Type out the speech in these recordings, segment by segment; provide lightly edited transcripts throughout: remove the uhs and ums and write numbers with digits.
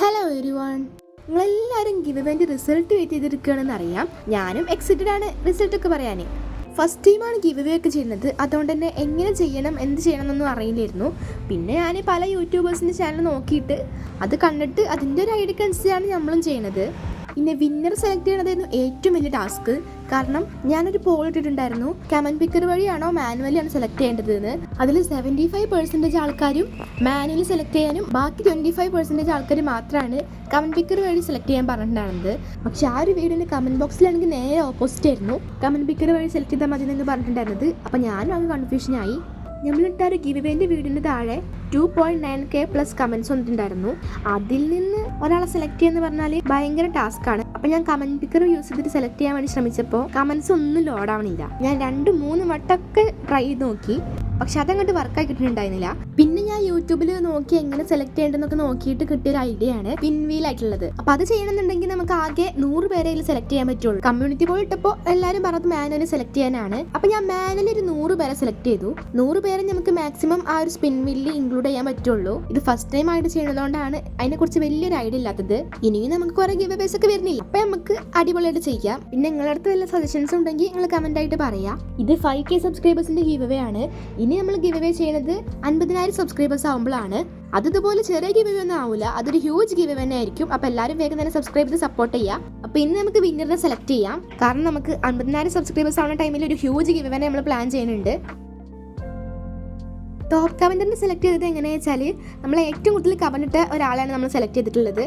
Hello everyone, നിങ്ങളെല്ലാവരും give event result wait ചെയ്തിരിക്കുകയാണെന്ന് അറിയാം. ഞാനും എക്സൈറ്റഡ് ആണ് റിസൾട്ടൊക്കെ പറയാൻ. ഫസ്റ്റ് ടൈമാണ് ഗിവ് അവേ ഒക്കെ ചെയ്യുന്നത്. അതുകൊണ്ട് തന്നെ എങ്ങനെ ചെയ്യണം, എന്ത് ചെയ്യണം എന്നൊന്നും അറിയില്ലായിരുന്നു. പിന്നെ ഞാൻ പല യൂട്യൂബേഴ്സിൻ്റെ ചാനൽ നോക്കിയിട്ട് അത് കണ്ടിട്ട് അതിൻ്റെ ഒരു ഐഡിയക്ക് അനുസരിച്ചാണ് നമ്മളും ചെയ്യണത്. പിന്നെ വിന്നർ സെലക്ട് ചെയ്യണതായിരുന്നു ഏറ്റവും വലിയ ടാസ്ക്. കാരണം ഞാനൊരു പോൾ ഇട്ടിട്ടുണ്ടായിരുന്നു, കമൻറ്റ് പിക്കർ വഴിയാണോ മാനുവലിയാണ് സെലക്ട് ചെയ്യേണ്ടതെന്ന്. അതിൽ 75% ആൾക്കാരും മാനുവലി സെലക്ട് ചെയ്യാനും ബാക്കി 25% ആൾക്കാർ മാത്രമാണ് കമൻറ്റ് പിക്കർ വഴി സെലക്ട് ചെയ്യാൻ പറഞ്ഞിട്ടുണ്ടായിരുന്നത്. പക്ഷെ ആ ഒരു വീഡിയോൻ്റെ കമൻറ്റ് ബോക്സിലാണെങ്കിൽ നേരെ ഓപ്പോസിറ്റ് ആയിരുന്നു, കമൻറ്റ് പിക്കർ വഴി സെലക്ട് ചെയ്താൽ മതി എന്ന് പറഞ്ഞിട്ടുണ്ടായിരുന്നത്. അപ്പോൾ ഞാനും അത് കൺഫ്യൂഷനായി. നമ്മളിട്ട ഒരു ഗിവ് ഇവൻ്റ് വീഡിയോൻ്റെ താഴെ 2.9K പ്ലസ് കമൻറ്റ്സ് വന്നിട്ടുണ്ടായിരുന്നു. അതിൽ നിന്ന് ഒരാളെ സെലക്ട് ചെയ്യാന്ന് പറഞ്ഞാൽ ഭയങ്കര ടാസ്ക്കാണ്. അപ്പോൾ ഞാൻ കമൻറ്റ് പിക്കർ യൂസ് ചെയ്തിട്ട് സെലക്ട് ചെയ്യാൻ വേണ്ടി ശ്രമിച്ചപ്പോൾ കമൻറ്റ്സ് ഒന്നും ലോഡ് ആവണില്ല. ഞാൻ 2-3 വട്ടമൊക്കെ ട്രൈ ചെയ്ത് നോക്കി, പക്ഷെ അതങ്ങോട്ട് വർക്കായി കിട്ടുന്നുണ്ടായിരുന്നില്ല. പിന്നെ ഞാൻ യൂട്യൂബിൽ നോക്കി എങ്ങനെ സെലക്ട് ചെയ്യേണ്ടതെന്നൊക്കെ നോക്കിയിട്ട് കിട്ടിയൊരു ഐഡിയ ആണ് പിൻവീൽ ആയിട്ടുള്ളത്. അപ്പോൾ അത് ചെയ്യണമെന്നുണ്ടെങ്കിൽ നമുക്ക് ആകെ 100 പേരെ സെലക്ട് ചെയ്യാൻ പറ്റുള്ളൂ. കമ്മ്യൂണിറ്റി പോൾ ഇട്ടപ്പോൾ എല്ലാവരും പറഞ്ഞത് മാനുവലി സെലക്ട് ചെയ്യാനാണ്. അപ്പോൾ ഞാൻ മാനുവലി ഒരു 100 പേരെ സെലക്ട് ചെയ്തു. 100 പേരെ നമുക്ക് മാക്സിമം ആ ഒരു സ്പിൻ വീലിൽ ഇൻക്ലൂഡ് ചെയ്യാൻ പറ്റുള്ളൂ. ഇത് ഫസ്റ്റ് ടൈം ആയിട്ട് ചെയ്യുന്നതുകൊണ്ടാണ് അതിനെക്കുറിച്ച് വലിയൊരു ഐഡിയ ഇല്ലാത്തത്. ഇനിയും നമുക്ക് കുറെ ഗിവ് അവേസ് ഒക്കെ വരുന്നില്ല, അപ്പോൾ നമുക്ക് അടിപൊളിയായിട്ട് ചെയ്യാം. പിന്നെ നിങ്ങളുടെ അടുത്ത് വല്ല സജഷൻസ് ഉണ്ടെങ്കിൽ നിങ്ങൾ കമന്റ് ആയിട്ട് പറയാം. ഇത് 5K സബ്സ്ക്രൈബേഴ്സിന്റെ ഗിവ് അവേ ആണ്. ഇനി നമ്മൾ ഗിവ് അവേ ചെയ്യുന്നത് 50,000 സബ്സ്ക്രൈബേഴ്സ് ആകുമ്പോഴാണ്. അത് ഇതുപോലെ ചെറിയ ഗിവ് അവേ ഒന്നും ആവില്ല, അതൊരു ഹ്യൂജ് ഗിവ് അവേ തന്നെ ആയിരിക്കും. അപ്പോൾ എല്ലാവരും വേഗം തന്നെ സബ്സ്ക്രൈബ് ചെയ്ത് സപ്പോർട്ട് ചെയ്യാം. അപ്പോൾ ഇന്ന് നമുക്ക് വിന്നറിനെ സെലക്ട് ചെയ്യാം. കാരണം നമുക്ക് 50,000 സബ്സ്ക്രൈബേഴ്സ് ആവുന്ന ടൈമിൽ ഒരു ഹ്യൂജ് ഗിവ് അവേ നമ്മൾ പ്ലാൻ ചെയ്യുന്നുണ്ട്. ടോപ്പ് കമൻറ്ററിനെ സെലക്ട് ചെയ്തത് എങ്ങനെയാണെന്ന് വെച്ചാൽ നമ്മൾ ഏറ്റവും കൂടുതൽ കമന്റ് ഇട്ട ഒരാളാണ് നമ്മൾ സെലക്ട് ചെയ്തിട്ടുള്ളത്.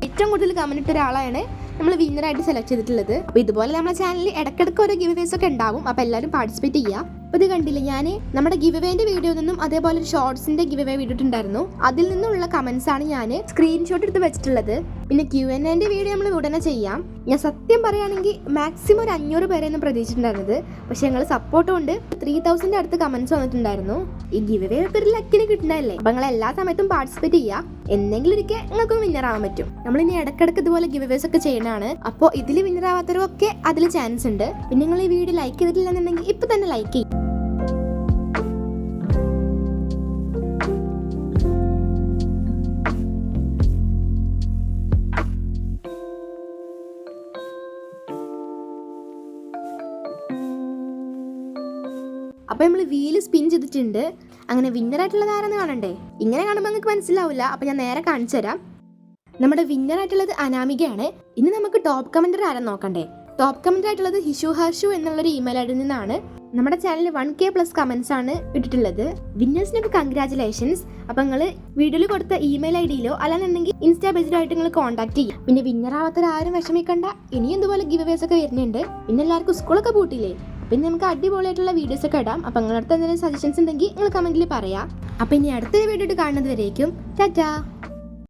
ഏറ്റവും കൂടുതൽ കമന്റ് ഇട്ട ഒരാളാണ് നമ്മൾ വിന്നറായിട്ട് സെലക്ട് ചെയ്തിട്ടുള്ളത്. അപ്പോൾ ഇതുപോലെ നമ്മുടെ ചാനലിൽ ഇടയ്ക്കിടയ്ക്ക് ഓരോ ഗിവ് അവേസ് ഒക്കെ ഉണ്ടാവും. അപ്പോൾ എല്ലാവരും പാർട്ടിസിപ്പേറ്റ് ചെയ്യുക. അപ്പോൾ ഇത് കണ്ടില്ല, ഞാൻ നമ്മുടെ ഗിവ് അവേൻ്റെ വീഡിയോ നിന്നും അതേപോലെ ഒരു ഷോർട്സിൻ്റെ ഗിവ് അവേ ഇട്ടിട്ടുണ്ടായിരുന്നു. അതിൽ നിന്നുള്ള കമൻസ് ആണ് ഞാൻ സ്ക്രീൻഷോട്ട് എടുത്ത് വെച്ചിട്ടുള്ളത്. പിന്നെ Q&Aൻ്റെ വീഡിയോ നമ്മൾ ഉടനെ ചെയ്യാം. ഞാൻ സത്യം പറയുകയാണെങ്കിൽ മാക്സിമം ഒരു 500 പേരെയൊന്നും പ്രതീക്ഷിച്ചിട്ടുണ്ടായിരുന്നത്. പക്ഷെ ഞങ്ങൾ സപ്പോർട്ട് കൊണ്ട് 3000 അടുത്ത് കമൻസ് വന്നിട്ടുണ്ടായിരുന്നു. ഈ ഗിവ് അവേ ഒക്കെ ഒരു ലക്കിന് കിട്ടുന്നതല്ലേ. അപ്പോൾ നിങ്ങൾ എല്ലാ സമയത്തും പാർട്ടിസിപ്പേറ്റ് ചെയ്യുക. എന്തെങ്കിലും ഒരിക്കൽ നിങ്ങൾക്ക് വിന്നർ ആവാൻ പറ്റും. നമ്മളിനി ഇടയ്ക്കിടയ്ക്ക് ഇതുപോലെ ഗിവ് അവേസ് ഒക്കെ ചെയ്യണതാണ്. അപ്പോൾ ഇതിൽ വിന്നർ ആവാത്തവരൊക്കെ അതിൽ ചാൻസ് ഉണ്ട്. പിന്നെ നിങ്ങൾ ഈ വീഡിയോ ലൈക്ക് ചെയ്തിട്ടില്ലെന്നുണ്ടെങ്കിൽ ഇപ്പം തന്നെ ലൈക്ക് ചെയ്യും. അപ്പോൾ നമ്മൾ വീല് സ്പിൻ ചെയ്തിട്ടുണ്ട്. അങ്ങനെ വിന്നറായിട്ടുള്ളത് ആരെന്ന് കാണണ്ടേ? ഇങ്ങനെ കാണുമ്പോൾ നിങ്ങൾക്ക് മനസ്സിലാവില്ല. അപ്പോൾ ഞാൻ നേരെ കാണിച്ചു തരാം. നമ്മുടെ വിന്നറായിട്ടുള്ളത് അനാമികയാണ്. ഇനി നമുക്ക് ടോപ്പ് കമൻറ്റർ ആരെന്ന് നോക്കണ്ടേ? ടോപ്പ് കമൻറ്റർ ആയിട്ടുള്ളത് ഹിഷു ഹർഷു എന്നുള്ളൊരു ഇമെയിൽ ഐഡിയിൽ നിന്നാണ്. നമ്മുടെ ചാനലിൽ 1K പ്ലസ് കമൻസ് ആണ് ഇട്ടിട്ടുള്ളത്. വിന്നേഴ്സിനൊക്കെ കൺഗ്രാറ്റുലേഷൻസ്. അപ്പോൾ നിങ്ങൾ വീഡിയോയിൽ കൊടുത്ത ഇമെയിൽ ഐഡിയിലോ അല്ലാന്നുണ്ടെങ്കിൽ ഇൻസ്റ്റാ പേജിലോ ആയിട്ട് നിങ്ങൾ കോൺടാക്ട് ചെയ്യും. പിന്നെ വിന്നറാവാത്തവരാരും വിഷമിക്കണ്ട, ഇനിയും ഇതുപോലെ ഗിവ് അവേസ് ഒക്കെ വരുന്നുണ്ട്. പിന്നെ എല്ലാവർക്കും സ്കൂളൊക്കെ പൂട്ടില്ലേ, പിന്നെ നമുക്ക് അടിപൊളിയായിട്ടുള്ള വീഡിയോസ് ഒക്കെ ഇടാം. അപ്പോൾ നിങ്ങളുടെ അടുത്ത് എന്തെങ്കിലും സജഷൻസ് ഉണ്ടെങ്കിൽ നിങ്ങൾ കമൻറ്റിൽ പറയാം. അപ്പോൾ ഇനി അടുത്തൊരു വീഡിയോ കാണുന്നത് വരേക്കും ടാറ്റാ.